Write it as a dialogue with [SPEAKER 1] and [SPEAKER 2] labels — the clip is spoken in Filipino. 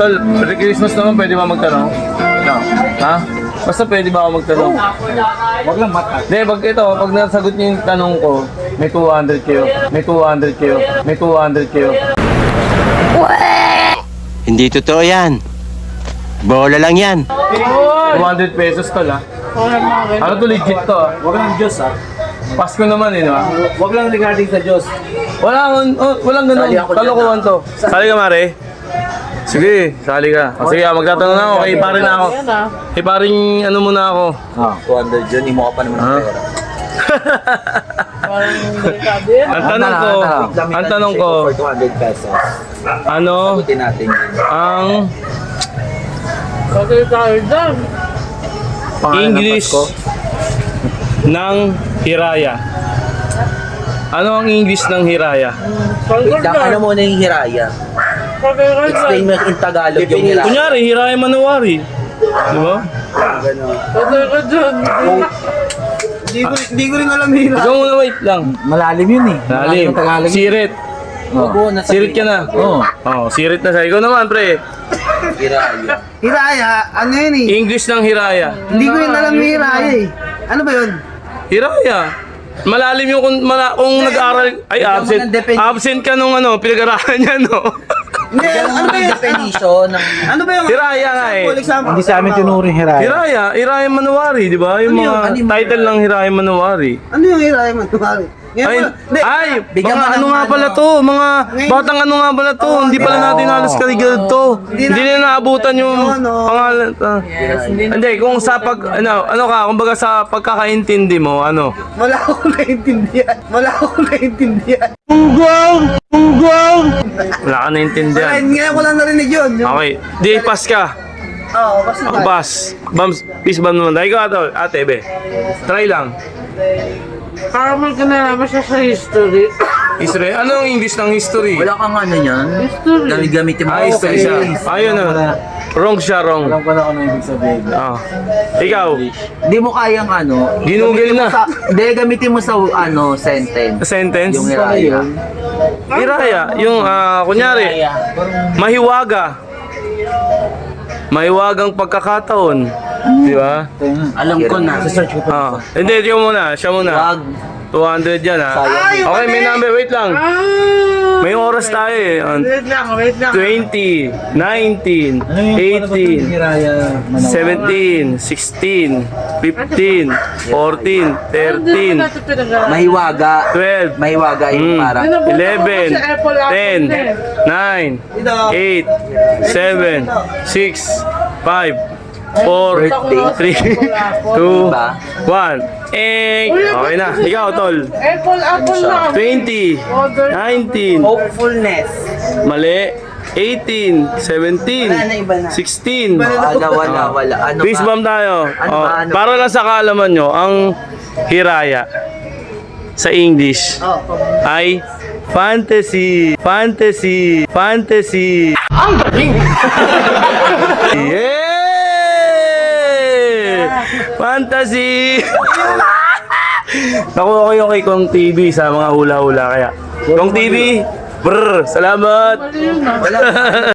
[SPEAKER 1] Tol, Merry Christmas naman, pwede ba magtanong? No. Ha? Basta pwede ba ako magtanong?
[SPEAKER 2] Wag lang mata.
[SPEAKER 1] Hindi, pag nasagot niyo yung tanong ko, may 200 kayo. May 200 kayo. May 200 kayo.
[SPEAKER 3] Hindi totoo yan. Bola lang yan.
[SPEAKER 1] 200 pesos tol ha. Ano to, legit to ha?
[SPEAKER 2] Wag lang Diyos ah.
[SPEAKER 1] Pasko naman eh, no?
[SPEAKER 2] Wag lang regarding sa Diyos.
[SPEAKER 1] Walang ganun.
[SPEAKER 2] Sali ako
[SPEAKER 1] Kalokohan to. Sali ka, Mare. Sige, sali ka. O, sige, magtatanong na ako. Kay pare na ako. Kay paring ano muna ako.
[SPEAKER 2] 200 yun, mo ka pa naman ng pera.
[SPEAKER 1] Ang tanong ko,
[SPEAKER 2] For 200 pesos.
[SPEAKER 1] ano
[SPEAKER 2] Sagutin natin yun.
[SPEAKER 1] ang English ng Hiraya? Ano ang English ng Hiraya?
[SPEAKER 2] Wait lang, ano muna yung hiraya? Explain mo in Tagalog yung hiraya.
[SPEAKER 1] Kunyari, Hiraya Manowari. Di ba?
[SPEAKER 2] Hindi ko rin alam hiraya.
[SPEAKER 1] Ikaw muna, wait lang.
[SPEAKER 2] Malalim yun eh.
[SPEAKER 1] Lalim. Sirit. Sirit ka na. Oo, sirit na siya. Ikaw naman, pre.
[SPEAKER 2] Hiraya.
[SPEAKER 4] Hiraya, ano yun eh?
[SPEAKER 1] English ng Hiraya.
[SPEAKER 4] Hindi ko rin alam yung hiraya eh. Ano ba yun?
[SPEAKER 1] Hiraya. Malalim yung kung nag-aaral, ay absent. Absent ka nung ano, pinag-aralan niya, no?
[SPEAKER 4] Hindi, ano ba yun?
[SPEAKER 2] Definition ng...
[SPEAKER 4] Ano ba yung...
[SPEAKER 1] Hiraya nga eh.
[SPEAKER 4] For example,
[SPEAKER 2] Hindi sa amin tinuring hiraya.
[SPEAKER 1] Hiraya Manowari, di ba? Yung mga title ng Hiraya Manowari.
[SPEAKER 4] ano yung hiraya man? Tumari.
[SPEAKER 1] Mga ano nga pala to, mga batang ano nga pala to, hindi pala natin halos kaligad to. Hindi na naabutan yung pangalan. Hindi, kung sa ano ka, kumbaga sa pagkakaintindi mo, ano?
[SPEAKER 4] Wala akong naintindihan. Wala akong naintindihan.
[SPEAKER 1] Wala ka naintindihan.
[SPEAKER 4] Ngayon ko lang narinig yun.
[SPEAKER 1] Okay, di pass ka.
[SPEAKER 4] Oo, basta
[SPEAKER 1] Ako pass. Bams, peace bam naman. Dahil ko ate, be. Try lang.
[SPEAKER 5] Para man ka nalaman siya sa history.
[SPEAKER 1] History. Ano ang English ng history?
[SPEAKER 2] Wala kang ano yan.
[SPEAKER 5] History.
[SPEAKER 2] Gamitin mo.
[SPEAKER 1] History siya. Ayun na. Wrong siya, wrong.
[SPEAKER 2] Alam ko na kung ano ibig sabihin.
[SPEAKER 1] Ikaw,
[SPEAKER 2] Hindi mo kayang ano.
[SPEAKER 1] ginugil na.
[SPEAKER 2] Hindi, gamitin mo sa ano, sentence.
[SPEAKER 1] Sentence?
[SPEAKER 2] Yung hiraya.
[SPEAKER 1] Hiraya. Yung, kunyari, mahiwaga. Mahiwagang pagkakataon. Di ba?
[SPEAKER 2] Alam ko na. Search ko
[SPEAKER 1] Hindi, ikaw muna. Siya muna.
[SPEAKER 2] Wag.
[SPEAKER 1] 200 yan, ha? Okay, may number. Wait lang. May oras tayo, eh.
[SPEAKER 5] Wait lang.
[SPEAKER 1] 20, 19, 18, 17, 16, 15, 14, 13,
[SPEAKER 2] Mahiwaga.
[SPEAKER 1] 12,
[SPEAKER 2] Mahiwaga yung parang.
[SPEAKER 1] 11, 10, 9, 8, 7, 6, 5, 4, 3, 2, 1. Okay na. Ikaw, tol.
[SPEAKER 5] Apple na.
[SPEAKER 1] 20, 19,
[SPEAKER 2] Hopefulness.
[SPEAKER 1] mali. 18, 17, 16.
[SPEAKER 2] Wala. Ano
[SPEAKER 1] Peace
[SPEAKER 2] ba?
[SPEAKER 1] bomb tayo.
[SPEAKER 2] Ano ba?
[SPEAKER 1] Para lang sa kaalaman nyo, ang hiraya sa English ay fantasy. Fantasy. Fantasy. Ang galing! Yeah! Fantasy! Nakuha ko yung kay Kong TV sa mga hula-hula kaya. Kong TV, brr, salamat!
[SPEAKER 5] Mali yun, ah.